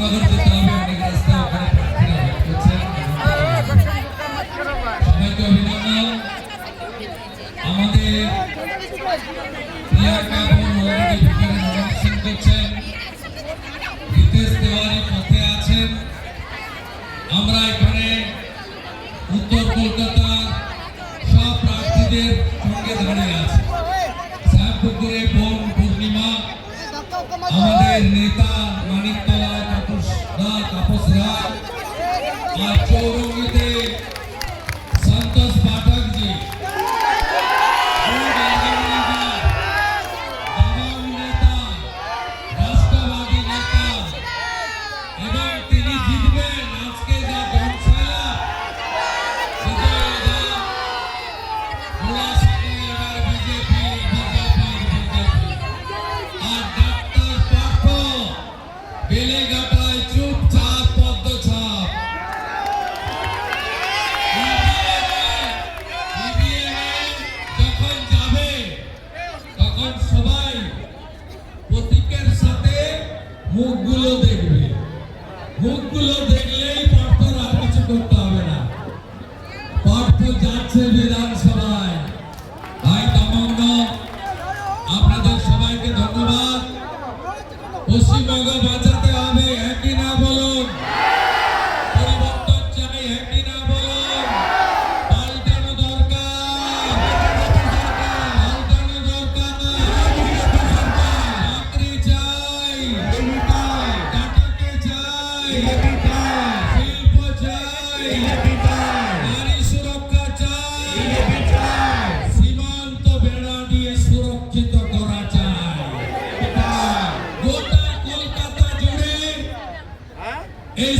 রামনগর যেতে হবে, অনেক রাস্তা ওখানে প্রার্থীরা ওয়েট করছেন। সবাইকে অভিনন্দন। আমাদের প্রিয়াঙ্কা বোন অলরেডি ভিতরে নমিনেশন করছেন, রিতেশ তেওয়ারি পথে আছেন। আমরা এখানে উত্তর কলকাতার সব প্রার্থীদের সঙ্গে দাঁড়িয়ে আছি। শ্যামপুকুরে বোন পূর্ণিমা, আমাদের নেতা মানিকতলা তাপস রায়, আর চৌরঙ্গিতে সন্তোষ পাঠক জি, রাষ্ট্রবাদী নেতা, এবং তিনি জিতবেন। আজকে যা জনসভা বিজেপি আর ডাক্তার পার্থ বেলেঘাটায় চুপচাপ পদ্মছাপ। যখন যাবে তখন সবাই প্রতীকের সাথে মুখগুলো দেখবে, মুখগুলো দেখলেই পার্থর আর কিছু করতে হবে না। পার্থ যাচ্ছে বিধানসভায়। ভাই তমঙ্গ, আপনাদের সবাইকে ধন্যবাদ। পশ্চিমবঙ্গ বাঁচাতে হবে, একই না বলুন? পরিবর্তন চাই, একই না বলুন? পাল্টানো দরকার, পাল্টানো দরকার। চাকরি চাই, টাটাকে চাই, শিল্প চাই, নারী সুরক্ষা চাই, সীমান্ত বেড়া দিয়ে সুরক্ষিত করা চাই। গোটা কলকাতা জুড়ে এই